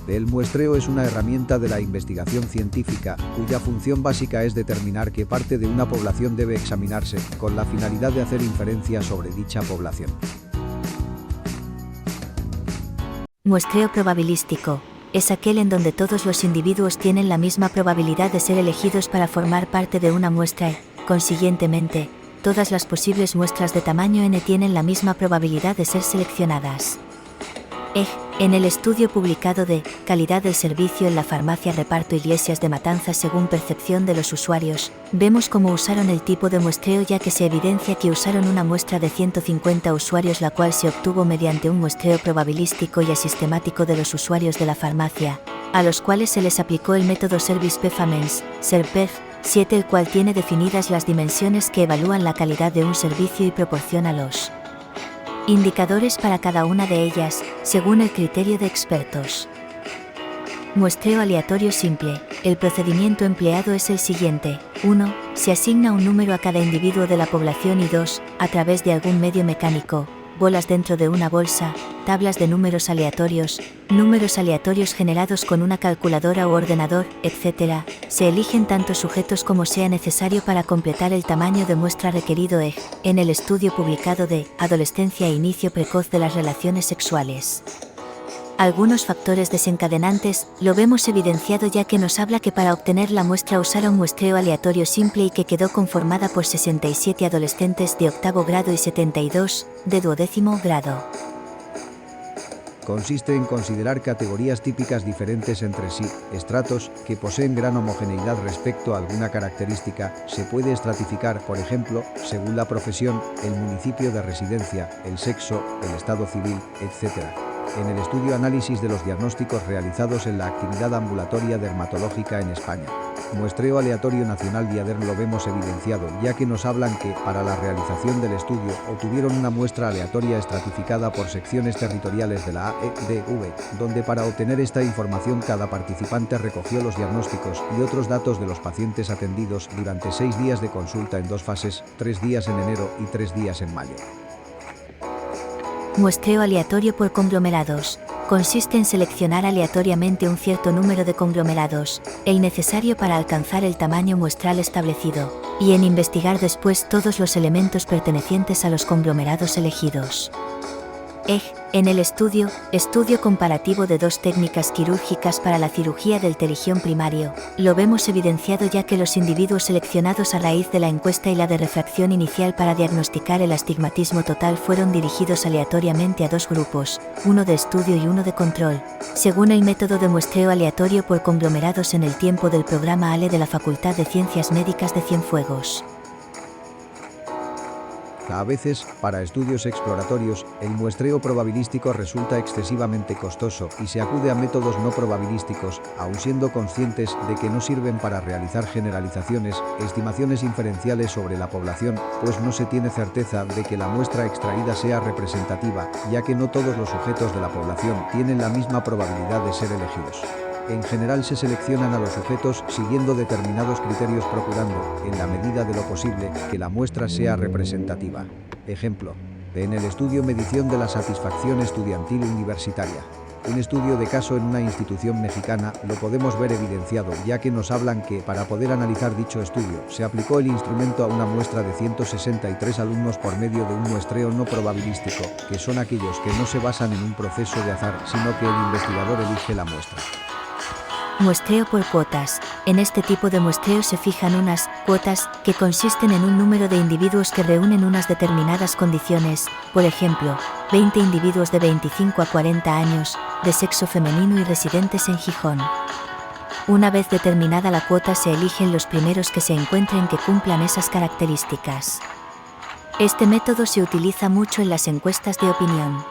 El muestreo es una herramienta de la investigación científica, cuya función básica es determinar qué parte de una población debe examinarse, con la finalidad de hacer inferencias sobre dicha población. Muestreo probabilístico es aquel en donde todos los individuos tienen la misma probabilidad de ser elegidos para formar parte de una muestra y, consiguientemente, todas las posibles muestras de tamaño n tienen la misma probabilidad de ser seleccionadas. En el estudio publicado de Calidad del servicio en la farmacia Reparto Iglesias de Matanzas según percepción de los usuarios, vemos cómo usaron el tipo de muestreo, ya que se evidencia que usaron una muestra de 150 usuarios, la cual se obtuvo mediante un muestreo probabilístico y asistemático de los usuarios de la farmacia, a los cuales se les aplicó el método Service Performance, SERPERF 7, el cual tiene definidas las dimensiones que evalúan la calidad de un servicio y proporciona los indicadores para cada una de ellas, según el criterio de expertos. Muestreo aleatorio simple. El procedimiento empleado es el siguiente. 1. Se asigna un número a cada individuo de la población y 2. A través de algún medio mecánico, bolas dentro de una bolsa, tablas de números aleatorios generados con una calculadora u ordenador, etc., se eligen tantos sujetos como sea necesario para completar el tamaño de muestra requerido. En el estudio publicado de Adolescencia e inicio precoz de las relaciones sexuales. Algunos factores desencadenantes lo vemos evidenciado, ya que nos habla que para obtener la muestra usaron muestreo aleatorio simple y que quedó conformada por 67 adolescentes de octavo grado y 72 de 12º grado. Consiste en considerar categorías típicas diferentes entre sí, estratos, que poseen gran homogeneidad respecto a alguna característica. Se puede estratificar, por ejemplo, según la profesión, el municipio de residencia, el sexo, el estado civil, etc. En el estudio análisis de los diagnósticos realizados en la actividad ambulatoria dermatológica en España. Muestreo aleatorio nacional DIADERM lo vemos evidenciado, ya que nos hablan que, para la realización del estudio, obtuvieron una muestra aleatoria estratificada por secciones territoriales de la AEDV, donde para obtener esta información cada participante recogió los diagnósticos y otros datos de los pacientes atendidos durante 6 días de consulta en 2 fases, 3 días en enero y 3 días en mayo. Muestreo aleatorio por conglomerados. Consiste en seleccionar aleatoriamente un cierto número de conglomerados, el necesario para alcanzar el tamaño muestral establecido, y en investigar después todos los elementos pertenecientes a los conglomerados elegidos. En el estudio comparativo de 2 técnicas quirúrgicas para la cirugía del pterigión primario, lo vemos evidenciado, ya que los individuos seleccionados a raíz de la encuesta y la de refracción inicial para diagnosticar el astigmatismo total fueron dirigidos aleatoriamente a 2 grupos, uno de estudio y uno de control, según el método de muestreo aleatorio por conglomerados en el tiempo del programa ALE de la Facultad de Ciencias Médicas de Cienfuegos. A veces, para estudios exploratorios, el muestreo probabilístico resulta excesivamente costoso y se acude a métodos no probabilísticos, aun siendo conscientes de que no sirven para realizar generalizaciones, estimaciones inferenciales sobre la población, pues no se tiene certeza de que la muestra extraída sea representativa, ya que no todos los sujetos de la población tienen la misma probabilidad de ser elegidos. En general se seleccionan a los sujetos siguiendo determinados criterios, procurando, en la medida de lo posible, que la muestra sea representativa. Ejemplo: en el estudio Medición de la satisfacción estudiantil universitaria. Un estudio de caso en una institución mexicana, lo podemos ver evidenciado, ya que nos hablan que, para poder analizar dicho estudio, se aplicó el instrumento a una muestra de 163 alumnos por medio de un muestreo no probabilístico, que son aquellos que no se basan en un proceso de azar, sino que el investigador elige la muestra. Muestreo por cuotas. En este tipo de muestreo se fijan unas cuotas que consisten en un número de individuos que reúnen unas determinadas condiciones, por ejemplo, 20 individuos de 25 a 40 años, de sexo femenino y residentes en Gijón. Una vez determinada la cuota, se eligen los primeros que se encuentren que cumplan esas características. Este método se utiliza mucho en las encuestas de opinión.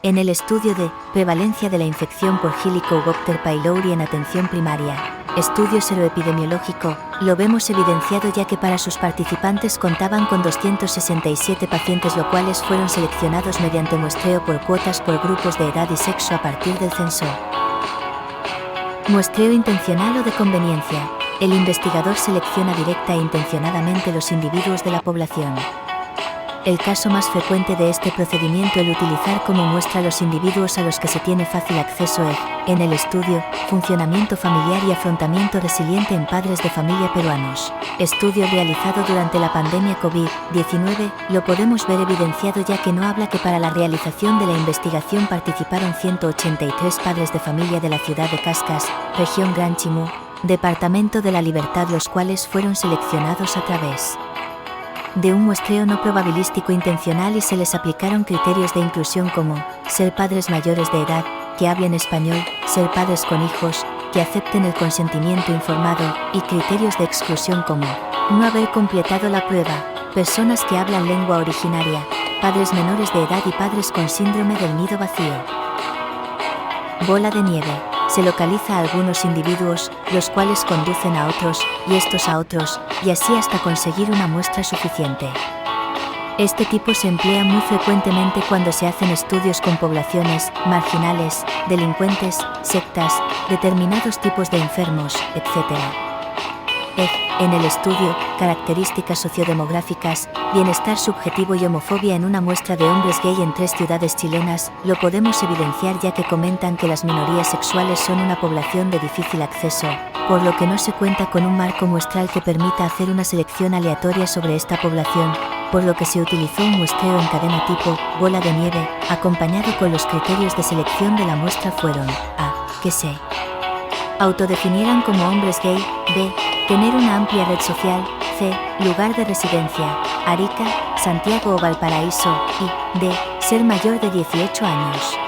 En el estudio de prevalencia de la infección por Helicobacter pylori en atención primaria, estudio seroepidemiológico, lo vemos evidenciado, ya que para sus participantes contaban con 267 pacientes, los cuales fueron seleccionados mediante muestreo por cuotas por grupos de edad y sexo a partir del censo. Muestreo intencional o de conveniencia. El investigador selecciona directa e intencionadamente los individuos de la población. El caso más frecuente de este procedimiento el utilizar como muestra los individuos a los que se tiene fácil acceso es, en el estudio, funcionamiento familiar y afrontamiento resiliente en padres de familia peruanos. Estudio realizado durante la pandemia COVID-19, lo podemos ver evidenciado ya que no habla que para la realización de la investigación participaron 183 padres de familia de la ciudad de Cascas, región Gran Chimú, Departamento de la Libertad, los cuales fueron seleccionados a través de un muestreo no probabilístico intencional y se les aplicaron criterios de inclusión como ser padres mayores de edad, que hablen español, ser padres con hijos, que acepten el consentimiento informado, y criterios de exclusión como no haber completado la prueba, personas que hablan lengua originaria, padres menores de edad y padres con síndrome del nido vacío. Bola de nieve. Se localiza a algunos individuos, los cuales conducen a otros, y estos a otros, y así hasta conseguir una muestra suficiente. Este tipo se emplea muy frecuentemente cuando se hacen estudios con poblaciones marginales, delincuentes, sectas, determinados tipos de enfermos, etc. En el estudio, características sociodemográficas, bienestar subjetivo y homofobia en una muestra de hombres gay en 3 ciudades chilenas, lo podemos evidenciar ya que comentan que las minorías sexuales son una población de difícil acceso, por lo que no se cuenta con un marco muestral que permita hacer una selección aleatoria sobre esta población, por lo que se utilizó un muestreo en cadena tipo bola de nieve, acompañado con los criterios de selección de la muestra fueron a. que se autodefinieran como hombres gay, b. tener una amplia red social, c. lugar de residencia, Arica, Santiago o Valparaíso, y d. ser mayor de 18 años.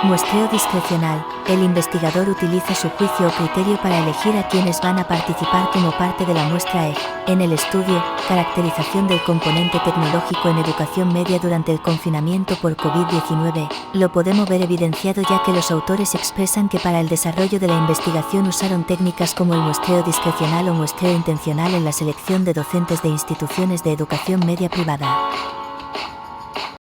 Muestreo discrecional. El investigador utiliza su juicio o criterio para elegir a quienes van a participar como parte de la muestra E. En el estudio, caracterización del componente tecnológico en educación media durante el confinamiento por COVID-19, lo podemos ver evidenciado ya que los autores expresan que para el desarrollo de la investigación usaron técnicas como el muestreo discrecional o muestreo intencional en la selección de docentes de instituciones de educación media privada.